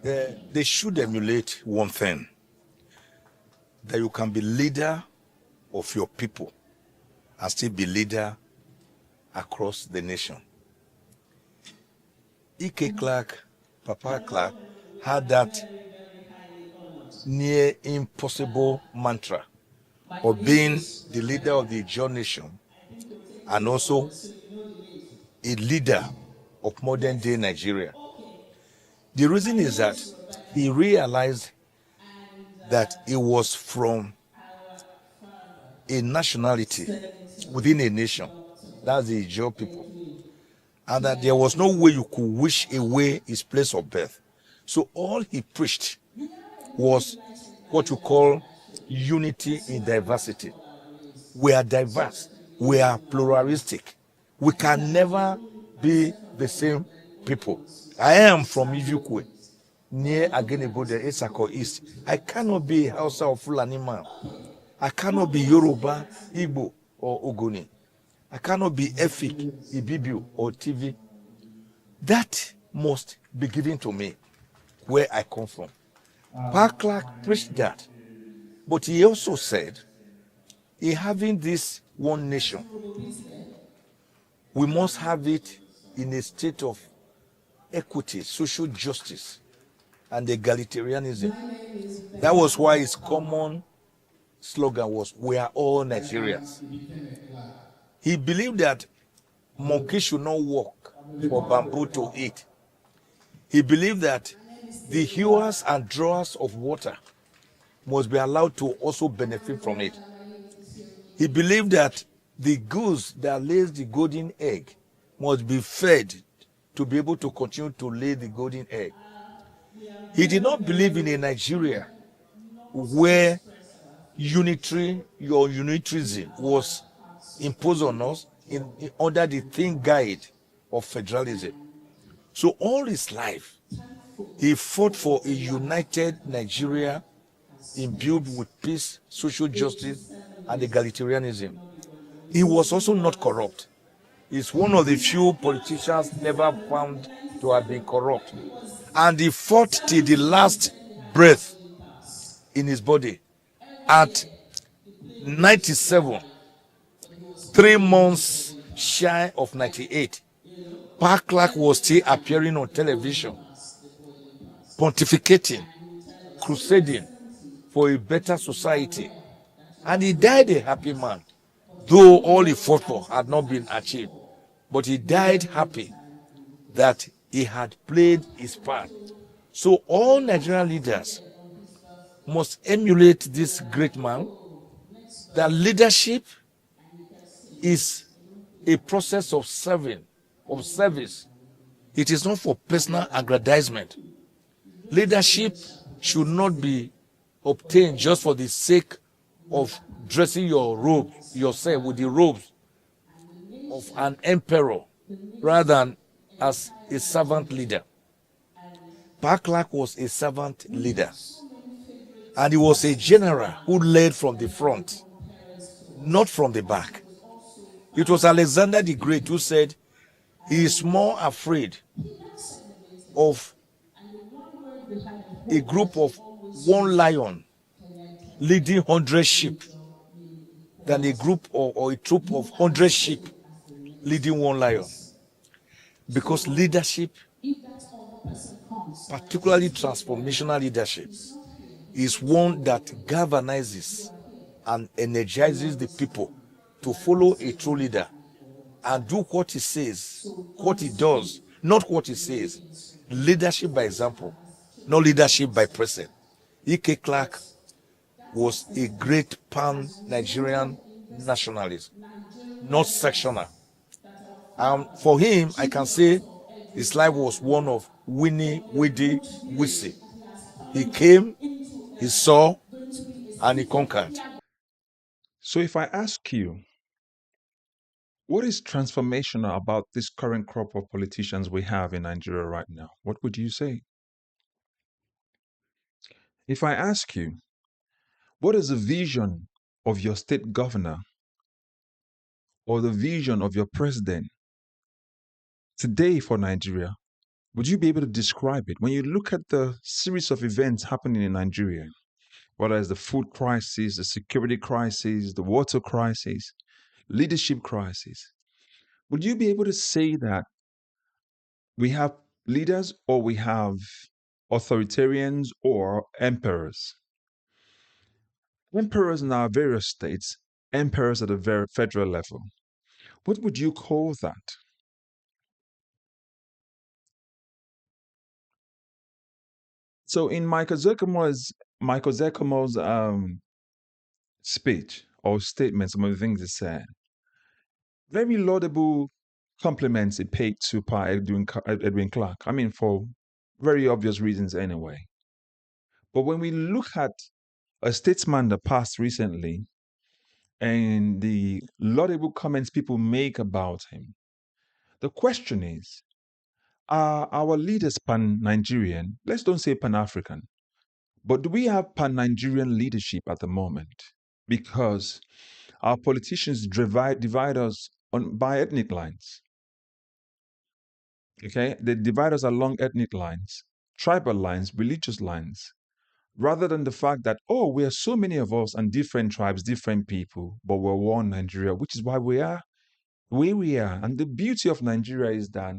They should emulate one thing, that you can be leader of your people and still be leader across the nation. E.K. Clark, Papa Clark, had that near impossible mantra of being the leader of the Ijaw nation and also a leader of modern day Nigeria. The reason is that he realized that it was from a nationality within a nation, that's the Ijaw people, and that there was no way you could wish away his place of birth. So all he preached was what you call unity in diversity. We are diverse, we are pluralistic, we can never be the same people. I am from Ijukwe, near Agenebode, Esako East. I cannot be Hausa or Fulani man. I cannot be Yoruba, Igbo, or Ogoni. I cannot be Efik, Ibibiu, or TV. That must be given to me where I come from. Park Clark preached that. But he also said, in having this one nation, we must have it in a state of equity, social justice, and egalitarianism. That was why his common slogan was, "We are all Nigerians." He believed that monkey should not walk for bamboo to eat. He believed that the hewers and drawers of water must be allowed to also benefit from it. He believed that the goose that lays the golden egg must be fed to be able to continue to lay the golden egg. He did not believe in a Nigeria where unitarism was imposed on us under the thin guide of federalism. So all his life, he fought for a united Nigeria imbued with peace, social justice, and egalitarianism. He was also not corrupt. He's one of the few politicians never found to have been corrupt. And he fought till the last breath in his body. At 97, 3 months shy of 98, Park Clark was still appearing on television, pontificating, crusading for a better society. And he died a happy man, though all he fought for had not been achieved. But he died happy that he had played his part. So all Nigerian leaders must emulate this great man, that leadership is a process of service. It is not for personal aggrandizement. Leadership should not be obtained just for the sake of dressing your robe, yourself with the robes of an emperor, rather than as a servant leader. Park Clark was a servant leader, and he was a general who led from the front, not from the back. It was Alexander the Great who said he is more afraid of a group of one lion leading 100 sheep than a group or a troop of 100 sheep leading one lion. Because leadership, particularly transformational leadership, is one that galvanizes and energizes the people to follow a true leader and do what he says, what he does, not what he says. Leadership by example, not leadership by present. E.K. Clark was a great pan-Nigerian nationalist, not sectional. For him, I can say his life was one of Winnie, Widdy, Wissy. He came, he saw, and he conquered. So if I ask you, what is transformational about this current crop of politicians we have in Nigeria right now? What would you say? If I ask you, what is the vision of your state governor or the vision of your president today for Nigeria? Would you be able to describe it? When you look at the series of events happening in Nigeria, whether it's the food crisis, the security crisis, the water crisis, leadership crisis, would you be able to say that we have leaders or we have authoritarians or emperors? Emperors in our various states, emperors at the very federal level. What would you call that? So in Michael Zerkomo's speech or statement, some of the things he said, very laudable compliments he paid to Pa Edwin Clark. I mean, for very obvious reasons anyway. But when we look at a statesman that passed recently and the laudable comments people make about him, the question is, are our leaders pan-Nigerian? Let's don't say pan-African, but do we have pan-Nigerian leadership at the moment? Because our politicians divide us by ethnic lines. Okay, they divide us along ethnic lines, tribal lines, religious lines, rather than the fact that, oh, we are so many of us and different tribes, different people, but we're one Nigeria, which is why we are where we are. And the beauty of Nigeria is that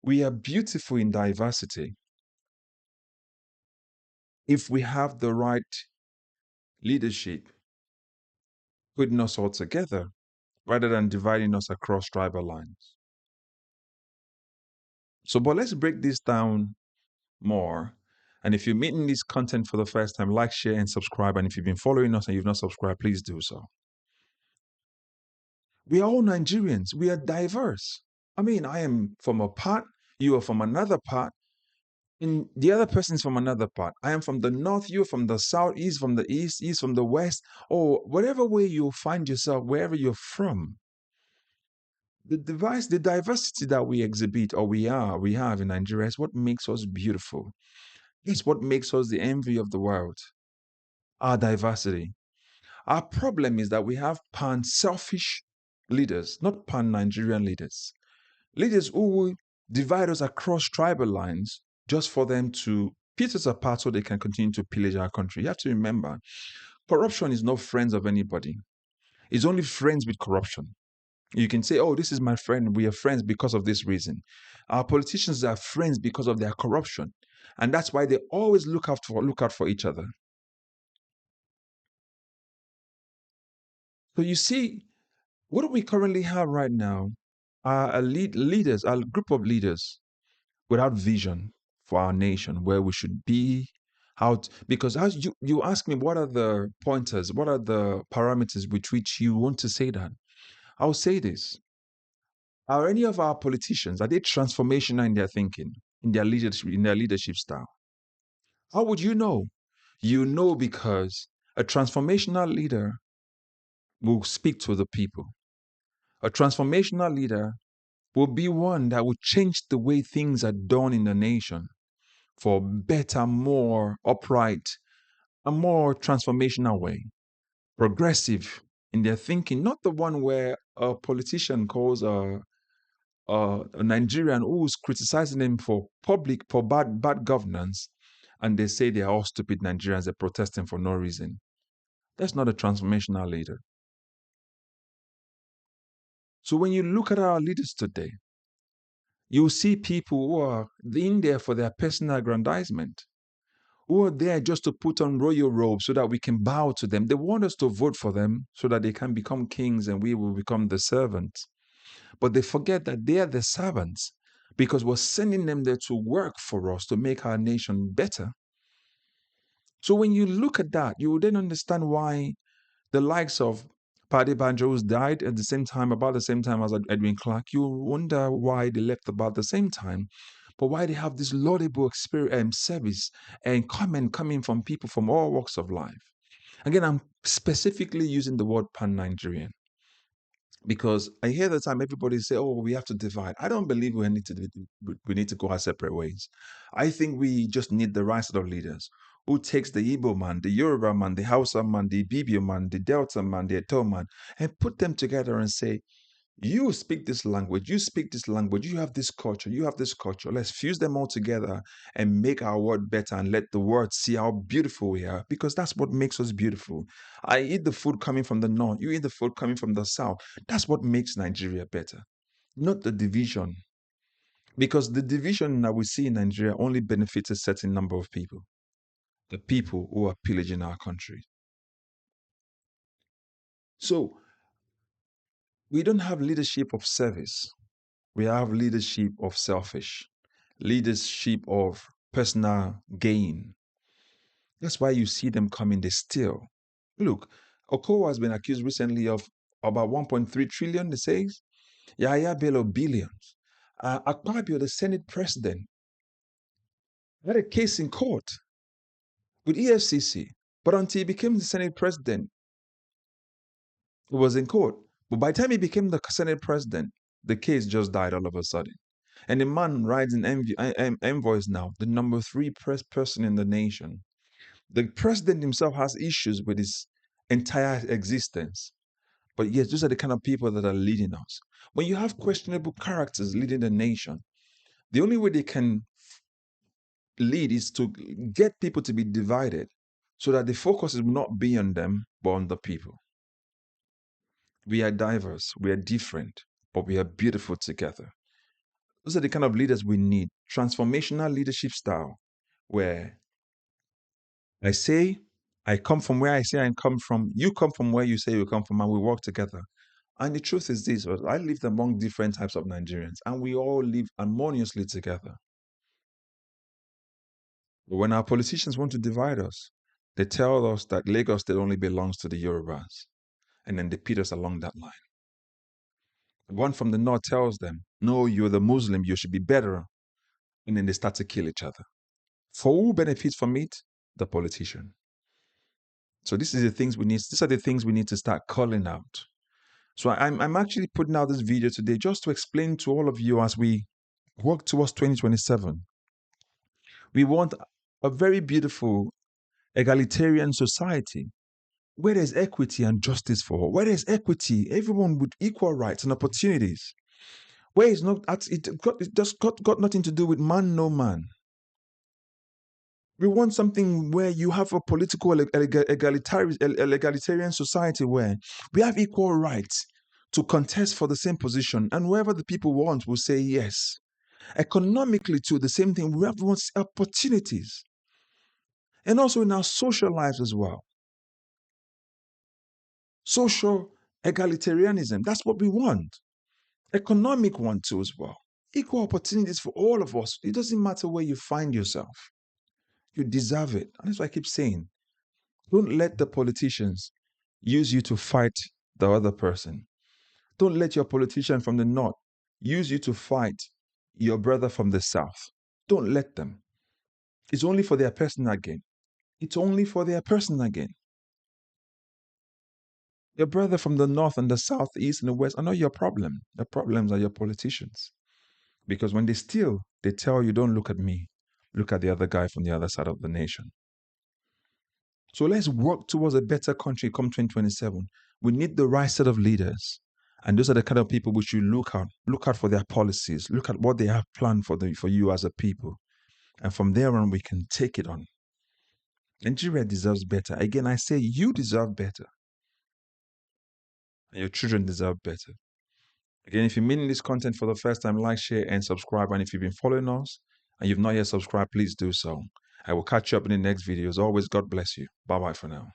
we are beautiful in diversity if we have the right leadership putting us all together rather than dividing us across tribal lines. So, but let's break this down more. And if you're meeting this content for the first time, like, share, and subscribe. And if you've been following us and you've not subscribed, please do so. We are all Nigerians. We are diverse. I mean, I am from a part, you are from another part, and the other person's from another part. I am from the north, you're from the south, east from the east from the west, or whatever way you find yourself, wherever you're from. The diversity that we exhibit or we have in Nigeria is what makes us beautiful. It's what makes us the envy of the world. Our diversity. Our problem is that we have pan-selfish leaders, not pan-Nigerian leaders. Leaders who will divide us across tribal lines just for them to pit us apart so they can continue to pillage our country. You have to remember, corruption is not friends of anybody. It's only friends with corruption. You can say, oh, this is my friend. We are friends because of this reason. Our politicians are friends because of their corruption. And that's why they always look out for each other. So you see, what do we currently have right now are leaders, a group of leaders without vision for our nation, where we should be, because as you ask me, what are the pointers, what are the parameters with which you want to say that? I'll say this. Are any of our politicians, are they transformational in their thinking, in their leadership style? How would you know? You know because a transformational leader will speak to the people. A transformational leader will be one that will change the way things are done in the nation for better, more upright, a more transformational way, progressive in their thinking, not the one where a politician calls a Nigerian who's criticizing them for bad governance, and they say they are all stupid Nigerians, they're protesting for no reason. That's not a transformational leader. So when you look at our leaders today, you see people who are in there for their personal aggrandizement, who are there just to put on royal robes so that we can bow to them. They want us to vote for them so that they can become kings and we will become the servants. But they forget that they are the servants because we're sending them there to work for us to make our nation better. So when you look at that, you will then understand why the likes of Paddy Banjos died at the same time, about the same time as Edwin Clark. You wonder why they left about the same time, but why they have this laudable service and comment coming from people from all walks of life. Again, I'm specifically using the word pan-Nigerian because I hear the time everybody say, "Oh, we have to divide." I don't believe we need to go our separate ways. I think we just need the right sort of leaders who takes the Igbo man, the Yoruba man, the Hausa man, the Ibibio man, the Delta man, the Eto man, and put them together and say, You speak this language, you speak this language, you have this culture, you have this culture. Let's fuse them all together and make our world better and let the world see how beautiful we are, because that's what makes us beautiful. I eat the food coming from the north, you eat the food coming from the south. That's what makes Nigeria better, not the division. Because the division that we see in Nigeria only benefits a certain number of people, the people who are pillaging our country. So we don't have leadership of service. We have leadership of selfish, leadership of personal gain. That's why you see them coming, they steal. Look, Okowa has been accused recently of about 1.3 trillion, they say. Yahya Bello, billions. Akpabio, the Senate president, had a case in court with EFCC. But until he became the Senate president, it was in court. But by the time he became the Senate president, the case just died all of a sudden. And the man rides in envoys now, the number three person in the nation. The president himself has issues with his entire existence. But yes, those are the kind of people that are leading us. When you have questionable characters leading the nation, the only way they can lead is to get people to be divided so that the focus is not be on them, but on the people. We are diverse, we are different, but we are beautiful together. Those are the kind of leaders we need. Transformational leadership style, where I say, I come from where I say I come from, you come from where you say you come from, and we work together. And the truth is this, I lived among different types of Nigerians, and we all live harmoniously together. But when our politicians want to divide us, they tell us that Lagos State only belongs to the Yorubas, and then they pit us along that line. The one from the north tells them, no, you're the Muslim, you should be better. And then they start to kill each other. For who benefits from it? The politician. So these are the things we need to start calling out. So I'm actually putting out this video today just to explain to all of you as we work towards 2027. We want a very beautiful egalitarian society where there's equity and justice for all, where there's equity, everyone with equal rights and opportunities, where it's not, it just got nothing to do with man, no man. We want something where you have a political egalitarian society where we have equal rights to contest for the same position, and whoever the people want will say yes. Economically, too, the same thing. We have opportunities, and also in our social lives as well. Social egalitarianism, that's what we want. Economic one too as well. Equal opportunities for all of us. It doesn't matter where you find yourself. You deserve it. And that's why I keep saying, don't let the politicians use you to fight the other person. Don't let your politician from the north use you to fight your brother from the south. Don't let them. It's only for their personal gain. It's only for their personal gain. Your brother from the north and the south, the east and the west are not your problem. The problems are your politicians. Because when they steal, they tell you, don't look at me. Look at the other guy from the other side of the nation. So let's work towards a better country come 2027. We need the right set of leaders. And those are the kind of people we should look at. Look out for their policies. Look at what they have planned for you as a people. And from there on, we can take it on. Nigeria deserves better. Again, I say you deserve better. And your children deserve better. Again, if you're meeting this content for the first time, like, share, and subscribe. And if you've been following us and you've not yet subscribed, please do so. I will catch you up in the next video. As always, God bless you. Bye-bye for now.